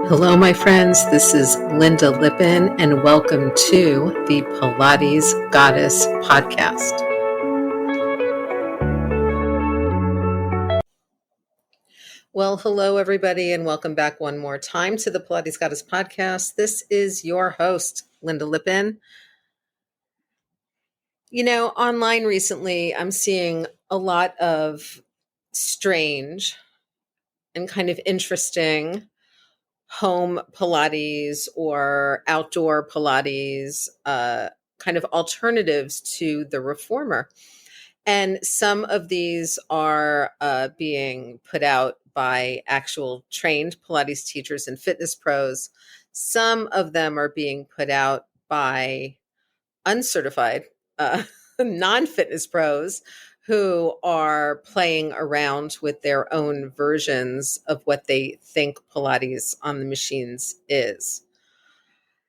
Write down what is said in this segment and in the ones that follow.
Hello, my friends. This is Lynda Lippin, and welcome to the Pilates Goddess podcast. Well, hello, everybody, and welcome back one more time to the Pilates Goddess podcast. This is your host, Lynda Lippin. You know, online recently, I'm seeing a lot of strange and kind of interesting home Pilates or outdoor Pilates kind of alternatives to the reformer. And some of these are being put out by actual trained Pilates teachers and fitness pros. Some of them are being put out by uncertified non-fitness pros who are playing around with their own versions of what they think Pilates on the machines is.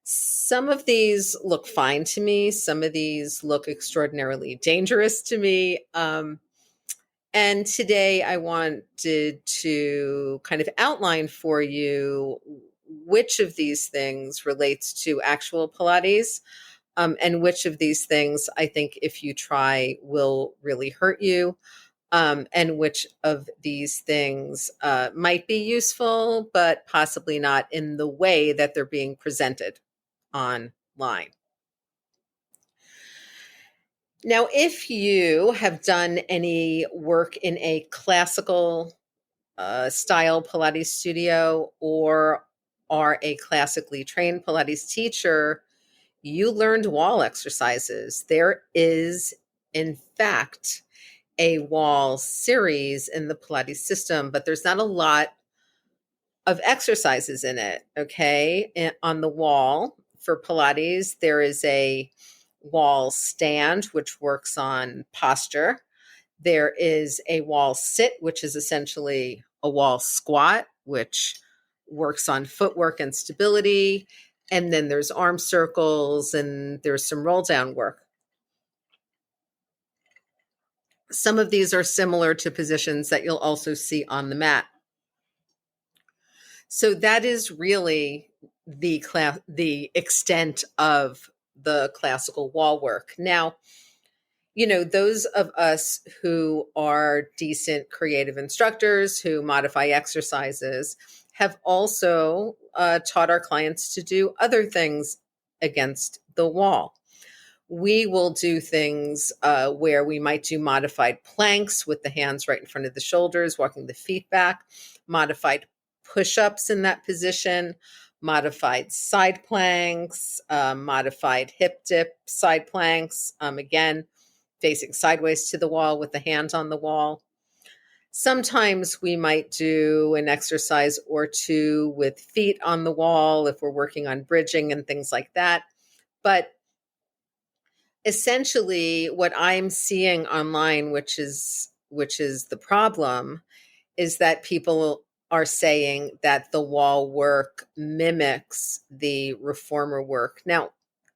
Some of these look fine to me. Some of these look extraordinarily dangerous to me. And today I wanted to kind of outline for you which of these things relates to actual Pilates. And which of these things I think if you try will really hurt you, and which of these things might be useful, but possibly not in the way that they're being presented online. Now, if you have done any work in a classical style Pilates studio or are a classically trained Pilates teacher, you learned wall exercises. There is, in fact, a wall series in the Pilates system, but there's not a lot of exercises in it, okay? And on the wall for Pilates, there is a wall stand, which works on posture. There is a wall sit, which is essentially a wall squat, which works on footwork and stability. And then there's arm circles and there's some roll down work. Some of these are similar to positions that you'll also see on the mat. So that is really the extent of the classical wall work. Now, you know, those of us who are decent creative instructors who modify exercises have also taught our clients to do other things against the wall. We will do things where we might do modified planks with the hands right in front of the shoulders, walking the feet back, modified push-ups in that position, modified side planks, modified hip dip side planks, again, facing sideways to the wall with the hands on the wall. Sometimes we might do an exercise or two with feet on the wall if we're working on bridging and things like that. But essentially what I'm seeing online, which is the problem, is that people are saying that the wall work mimics the reformer work. Now,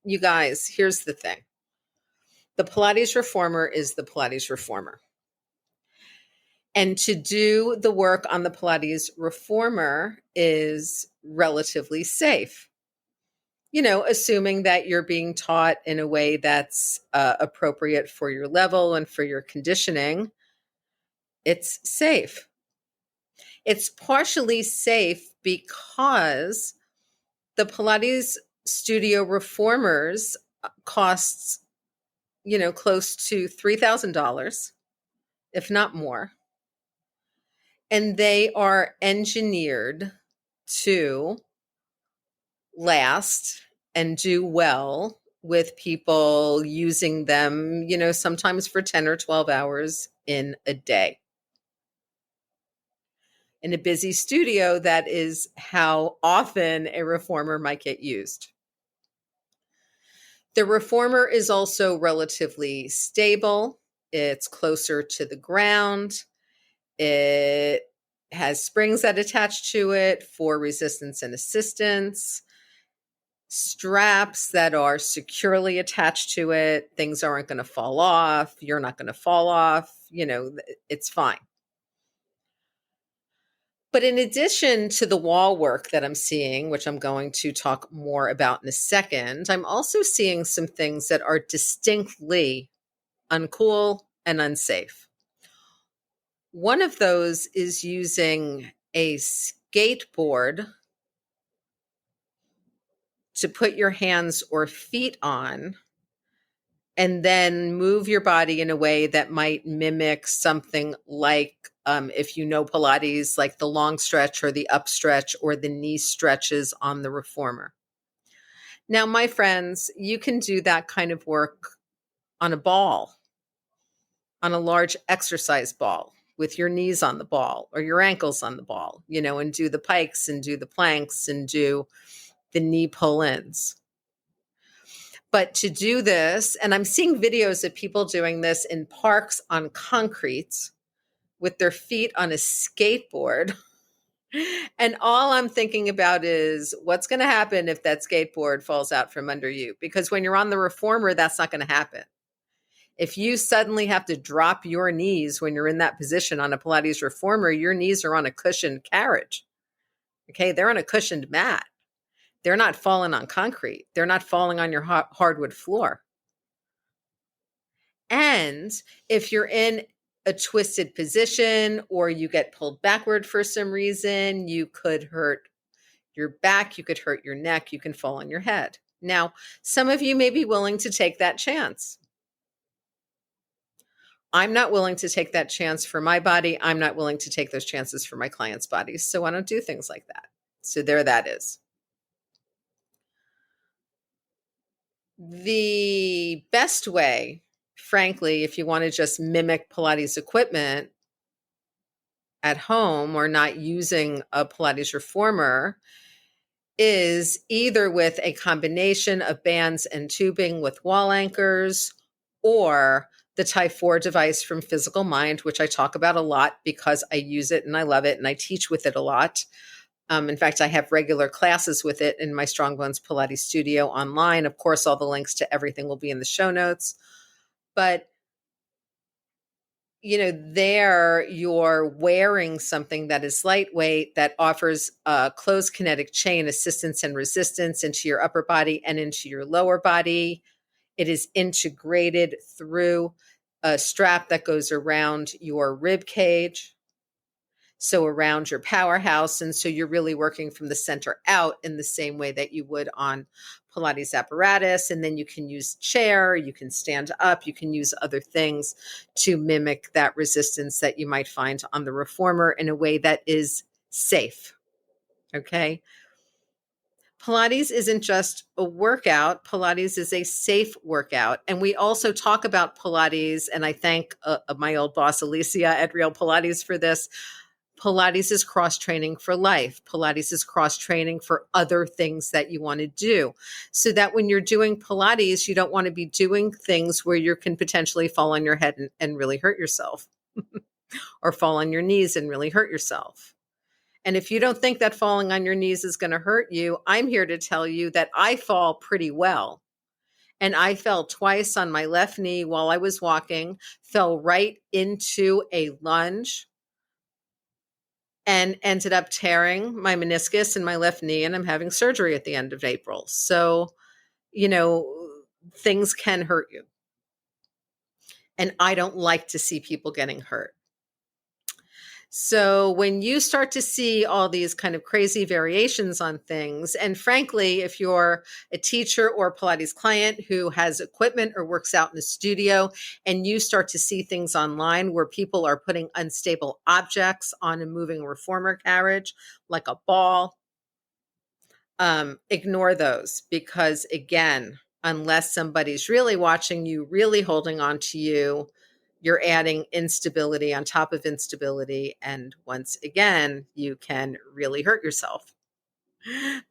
you guys, here's the thing. The Pilates reformer is the Pilates reformer. And to do the work on the Pilates reformer is relatively safe. You know, assuming that you're being taught in a way that's appropriate for your level and for your conditioning, it's safe. It's partially safe because the Pilates studio reformers costs, you know, close to $3,000, if not more. And they are engineered to last and do well with people using them, you know, sometimes for 10 or 12 hours in a day. In a busy studio, that is how often a reformer might get used. The reformer is also relatively stable. It's closer to the ground. It has springs that attach to it for resistance and assistance, straps that are securely attached to it. Things aren't going to fall off. You're not going to fall off. You know, it's fine. But in addition to the wall work that I'm seeing, which I'm going to talk more about in a second, I'm also seeing some things that are distinctly uncool and unsafe. One of those is using a skateboard to put your hands or feet on and then move your body in a way that might mimic something like, if you know Pilates, like the long stretch or the up stretch or the knee stretches on the reformer. Now, my friends, you can do that kind of work on a ball, on a large exercise ball, with your knees on the ball or your ankles on the ball, and do the pikes and do the planks and do the knee pull-ins. But to do this, and I'm seeing videos of people doing this in parks on concrete with their feet on a skateboard. And all I'm thinking about is what's going to happen if that skateboard falls out from under you? Because when you're on the reformer, that's not going to happen. If you suddenly have to drop your knees when you're in that position on a Pilates reformer, your knees are on a cushioned carriage. Okay, they're on a cushioned mat. They're not falling on concrete. They're not falling on your hardwood floor. And if you're in a twisted position or you get pulled backward for some reason, you could hurt your back, you could hurt your neck, you can fall on your head. Now, some of you may be willing to take that chance. I'm not willing to take that chance for my body. I'm not willing to take those chances for my clients' bodies. So I don't do things like that. So there that is. The best way, frankly, if you want to just mimic Pilates equipment at home or not using a Pilates reformer, is either with a combination of bands and tubing with wall anchors or the Type 4 device from Physical Mind, which I talk about a lot because I use it and I love it and I teach with it a lot. In fact, I have regular classes with it in my Strong Bones Pilates studio online. Of course, all the links to everything will be in the show notes. But, there you're wearing something that is lightweight, that offers a closed kinetic chain assistance and resistance into your upper body and into your lower body. It is integrated through a strap that goes around your rib cage, so around your powerhouse. And so you're really working from the center out in the same way that you would on Pilates apparatus. And then you can use chair, you can stand up, you can use other things to mimic that resistance that you might find on the reformer in a way that is safe. Okay. Pilates isn't just a workout. Pilates is a safe workout. And we also talk about Pilates, and I thank my old boss, Alicia at Real Pilates, for this. Pilates is cross-training for life. Pilates is cross-training for other things that you want to do. So that when you're doing Pilates, you don't want to be doing things where you can potentially fall on your head and really hurt yourself or fall on your knees and really hurt yourself. And if you don't think that falling on your knees is going to hurt you, I'm here to tell you that I fall pretty well. And I fell twice on my left knee while I was walking, fell right into a lunge, and ended up tearing my meniscus in my left knee, and I'm having surgery at the end of April. So, things can hurt you. And I don't like to see people getting hurt. So when you start to see all these kind of crazy variations on things, and frankly, if you're a teacher or a Pilates client who has equipment or works out in a studio, and you start to see things online where people are putting unstable objects on a moving reformer carriage, like a ball, ignore those, because again, unless somebody's really watching you, really holding on to you, you're adding instability on top of instability. And once again, you can really hurt yourself.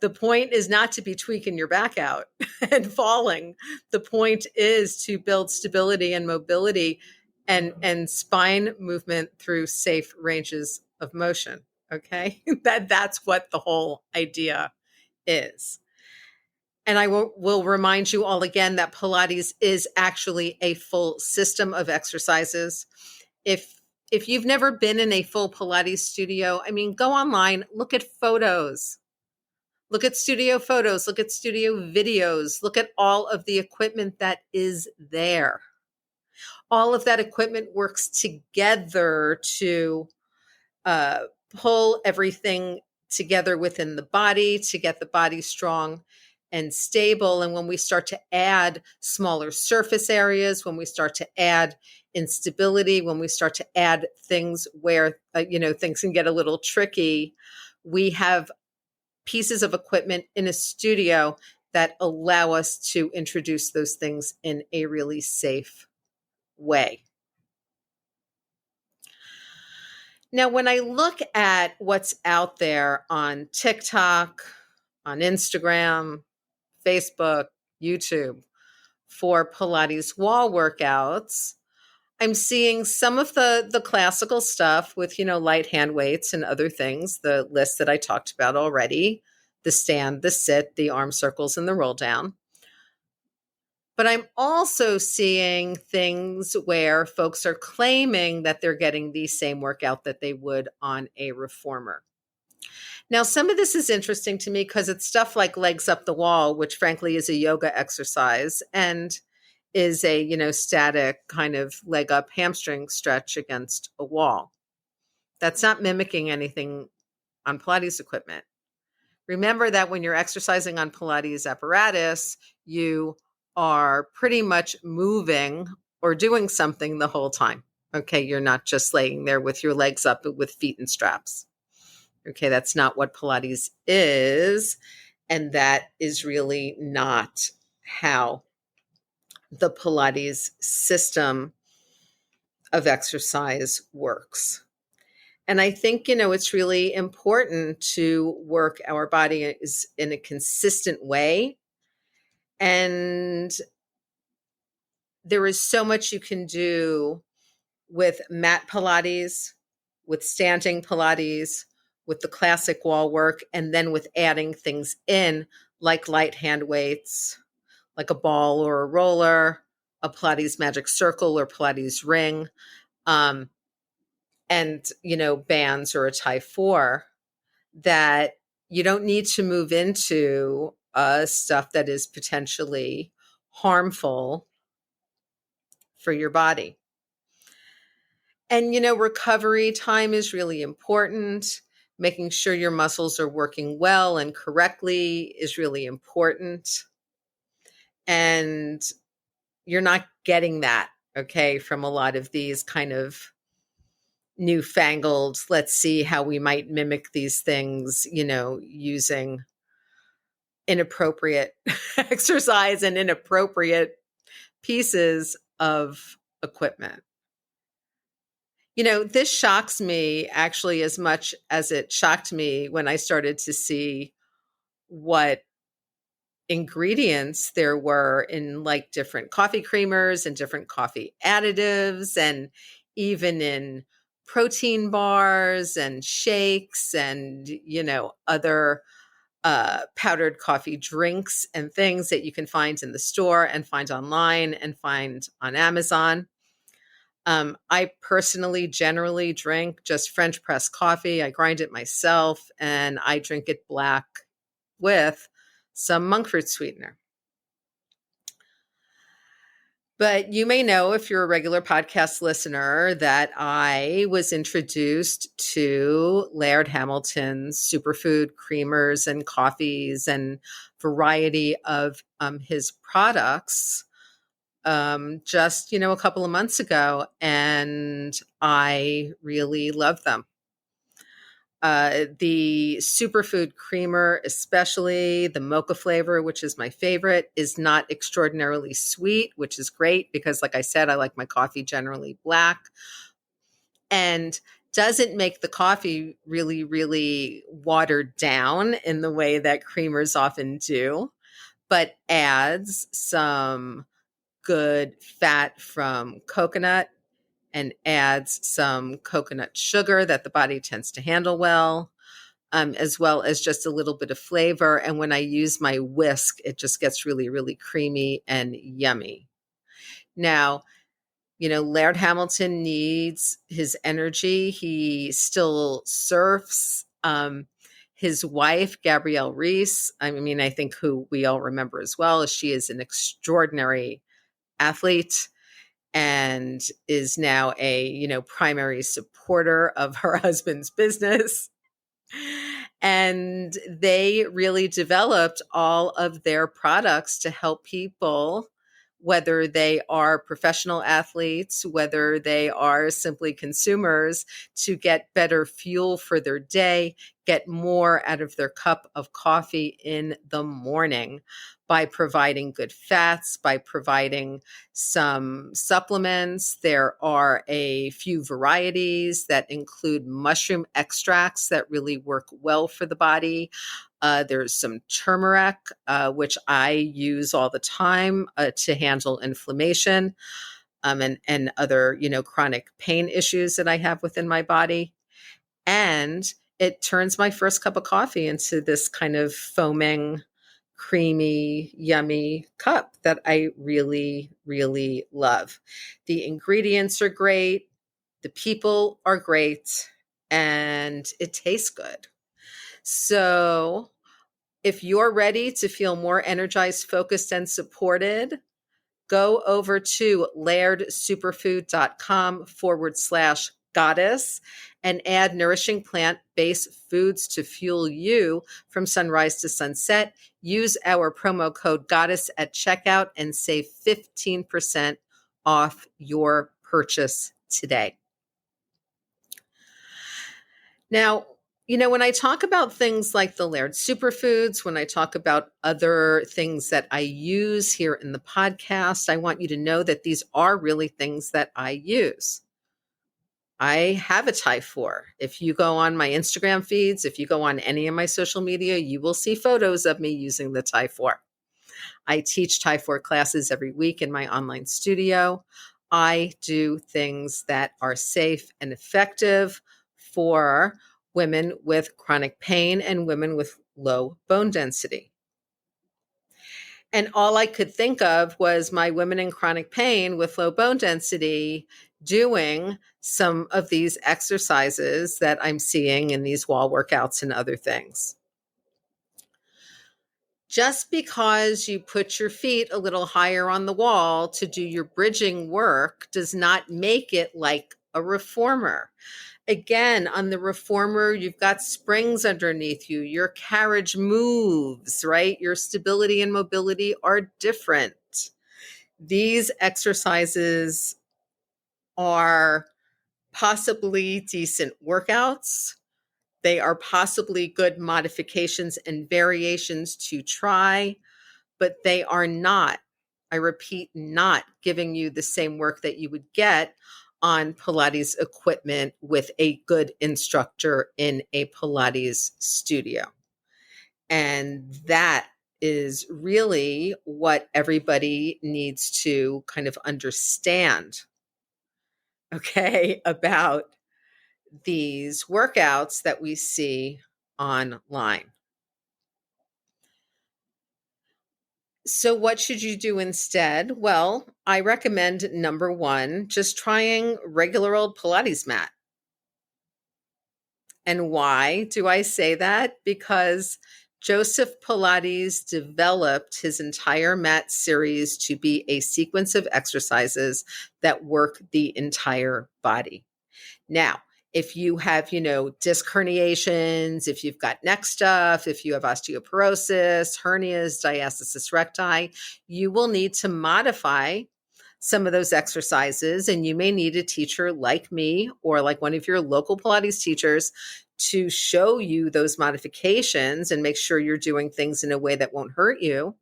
The point is not to be tweaking your back out and falling. The point is to build stability and mobility and spine movement through safe ranges of motion. Okay. That's what the whole idea is. And I will remind you all again that Pilates is actually a full system of exercises. If If you've never been in a full Pilates studio, I mean, go online, look at photos. Look at studio photos, look at studio videos, look at all of the equipment that is there. All of that equipment works together to uh, pull everything together within the body to get the body strong and stable. And when we start to add smaller surface areas, when we start to add instability, when we start to add things where, things can get a little tricky, we have pieces of equipment in a studio that allow us to introduce those things in a really safe way. Now, when I look at what's out there on TikTok, on Instagram, Facebook, YouTube for Pilates wall workouts, I'm seeing some of the classical stuff with, light hand weights and other things, the list that I talked about already, the stand, the sit, the arm circles, and the roll down. But I'm also seeing things where folks are claiming that they're getting the same workout that they would on a reformer. Now, some of this is interesting to me because it's stuff like legs up the wall, which frankly is a yoga exercise and is a, static kind of leg up hamstring stretch against a wall. That's not mimicking anything on Pilates equipment. Remember that when you're exercising on Pilates apparatus, you are pretty much moving or doing something the whole time. Okay, you're not just laying there with your legs up with feet and straps. Okay, that's not what Pilates is. And that is really not how the Pilates system of exercise works. And I think, it's really important to work our body in a consistent way. And there is so much you can do with mat Pilates, with standing Pilates, with the classic wall work, and then with adding things in like light hand weights, like a ball or a roller, a Pilates magic circle or Pilates ring, and, bands or a tie 4, that you don't need to move into stuff that is potentially harmful for your body. And, recovery time is really important. Making sure your muscles are working well and correctly is really important. And you're not getting that, okay, from a lot of these kind of newfangled, let's see how we might mimic these things, using inappropriate exercise and inappropriate pieces of equipment. This shocks me actually as much as it shocked me when I started to see what ingredients there were in like different coffee creamers and different coffee additives and even in protein bars and shakes and, other powdered coffee drinks and things that you can find in the store and find online and find on Amazon. I personally generally drink just French press coffee. I grind it myself and I drink it black with some monk fruit sweetener. But you may know, if you're a regular podcast listener, that I was introduced to Laird Hamilton's superfood creamers and coffees and variety of his products just, a couple of months ago. And I really love them. The superfood creamer, especially the mocha flavor, which is my favorite, is not extraordinarily sweet, which is great because, like I said, I like my coffee generally black, and doesn't make the coffee really, really watered down in the way that creamers often do, but adds some good fat from coconut and adds some coconut sugar that the body tends to handle well, as well as just a little bit of flavor. And when I use my whisk, it just gets really, really creamy and yummy. Now, Laird Hamilton needs his energy. He still surfs. His wife, Gabrielle Reese, I think who we all remember as well, she is an extraordinary athlete and is now a, primary supporter of her husband's business. And they really developed all of their products to help people, whether they are professional athletes, whether they are simply consumers, to get better fuel for their day, get more out of their cup of coffee in the morning by providing good fats, by providing some supplements. There are a few varieties that include mushroom extracts that really work well for the body. There's some turmeric, which I use all the time to handle inflammation and other, chronic pain issues that I have within my body. And it turns my first cup of coffee into this kind of foaming, creamy, yummy cup that I really, really love. The ingredients are great. The people are great. And it tastes good. So if you're ready to feel more energized, focused, and supported, go over to lairdsuperfood.com/goddess and add nourishing plant-based foods to fuel you from sunrise to sunset. Use our promo code goddess at checkout and save 15% off your purchase today. Now, when I talk about things like the Laird Superfoods, when I talk about other things that I use here in the podcast, I want you to know that these are really things that I use. I have a Thai 4. If you go on my Instagram feeds, if you go on any of my social media, you will see photos of me using the Thai 4. I teach Thai 4 classes every week in my online studio. I do things that are safe and effective for women with chronic pain and women with low bone density. And all I could think of was my women in chronic pain with low bone density doing some of these exercises that I'm seeing in these wall workouts and other things. Just because you put your feet a little higher on the wall to do your bridging work does not make it like a reformer. Again, on the reformer, you've got springs underneath you. Your carriage moves, right? Your stability and mobility are different. These exercises are possibly decent workouts. They are possibly good modifications and variations to try, but they are not, I repeat, not giving you the same work that you would get on Pilates equipment with a good instructor in a Pilates studio. And that is really what everybody needs to kind of understand, okay, about these workouts that we see online. So what should you do instead? Well, I recommend number one, just trying regular old Pilates mat. And why do I say that? Because Joseph Pilates developed his entire mat series to be a sequence of exercises that work the entire body. Now, if you have, disc herniations, if you've got neck stuff, if you have osteoporosis, hernias, diastasis recti, you will need to modify some of those exercises. And you may need a teacher like me or like one of your local Pilates teachers to show you those modifications and make sure you're doing things in a way that won't hurt you.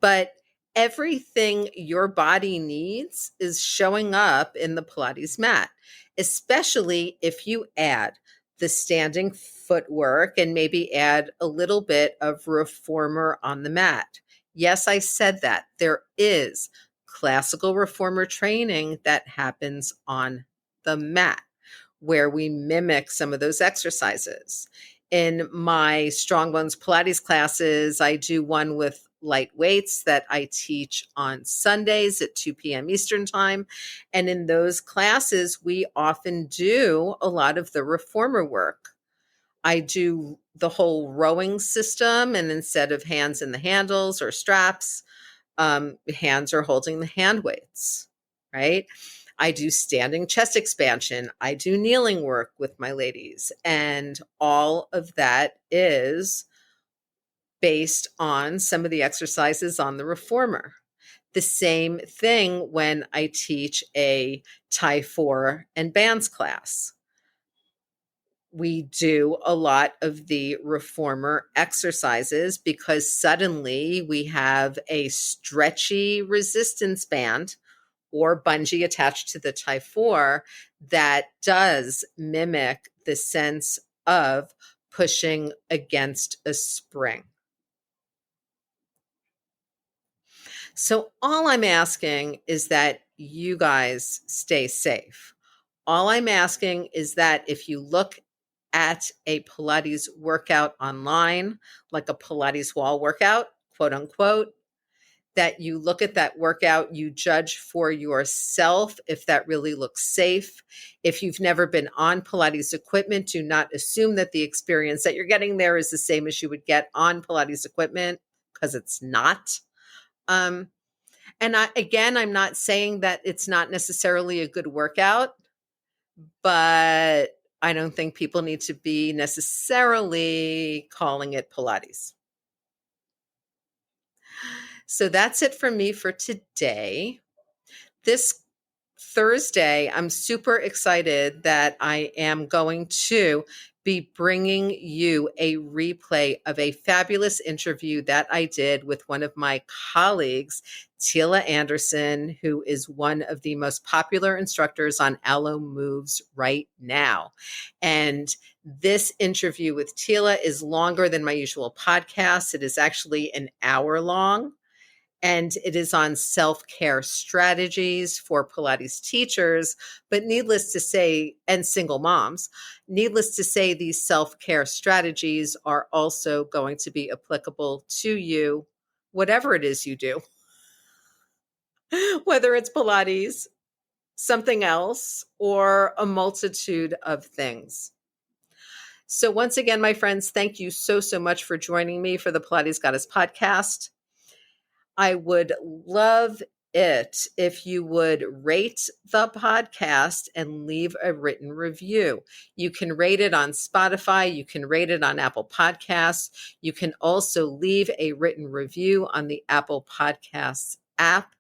But everything your body needs is showing up in the Pilates mat, especially if you add the standing footwork and maybe add a little bit of reformer on the mat. Yes, I said that. There is classical reformer training that happens on the mat where we mimic some of those exercises. In my Strong Bones Pilates classes, I do one with light weights that I teach on Sundays at 2 p.m. Eastern time. And in those classes, we often do a lot of the reformer work. I do the whole rowing system, and instead of hands in the handles or straps, hands are holding the hand weights, right? I do standing chest expansion. I do kneeling work with my ladies. And all of that is based on some of the exercises on the reformer. The same thing when I teach a Tie 4 and bands class. We do a lot of the reformer exercises because suddenly we have a stretchy resistance band or bungee attached to the Tie 4 that does mimic the sense of pushing against a spring. So all I'm asking is that you guys stay safe. All I'm asking is that if you look at a Pilates workout online, like a Pilates wall workout, quote unquote, that you look at that workout, you judge for yourself if that really looks safe. If you've never been on Pilates equipment, do not assume that the experience that you're getting there is the same as you would get on Pilates equipment, because it's not. And I'm not saying that it's not necessarily a good workout, but I don't think people need to be necessarily calling it Pilates. So that's it from me for today. This Thursday, I'm super excited that I am going to be bringing you a replay of a fabulous interview that I did with one of my colleagues, Tila Anderson, who is one of the most popular instructors on Allo Moves right now. And this interview with Tila is longer than my usual podcast. It is actually an hour long. And it is on self-care strategies for Pilates teachers, but needless to say, and single moms, needless to say, these self-care strategies are also going to be applicable to you, whatever it is you do, whether it's Pilates, something else, or a multitude of things. So once again, my friends, thank you so much for joining me for the Pilates Goddess podcast. I would love it if you would rate the podcast and leave a written review. You can rate it on Spotify. You can rate it on Apple Podcasts. You can also leave a written review on the Apple Podcasts app.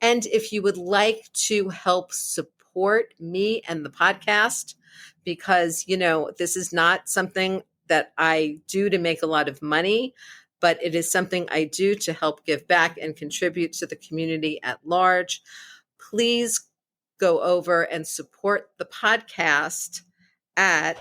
And if you would like to help support me and the podcast, because, this is not something that I do to make a lot of money, but it is something I do to help give back and contribute to the community at large. Please go over and support the podcast at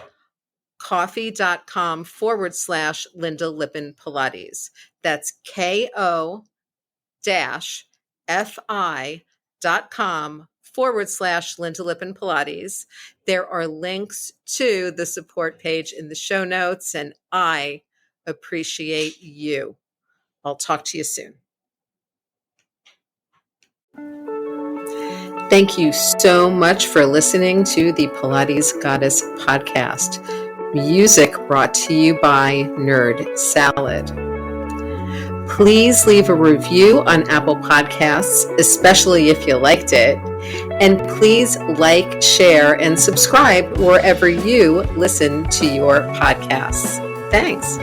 coffee.com/Lynda Lippin Pilates. That's ko-fi.com/Lynda Lippin Pilates. There are links to the support page in the show notes, and I appreciate you. I'll talk to you soon. Thank you so much for listening to the Pilates Goddess podcast. Music brought to you by Nerd Salad. Please leave a review on Apple Podcasts, especially if you liked it. And please like, share, and subscribe wherever you listen to your podcasts. Thanks.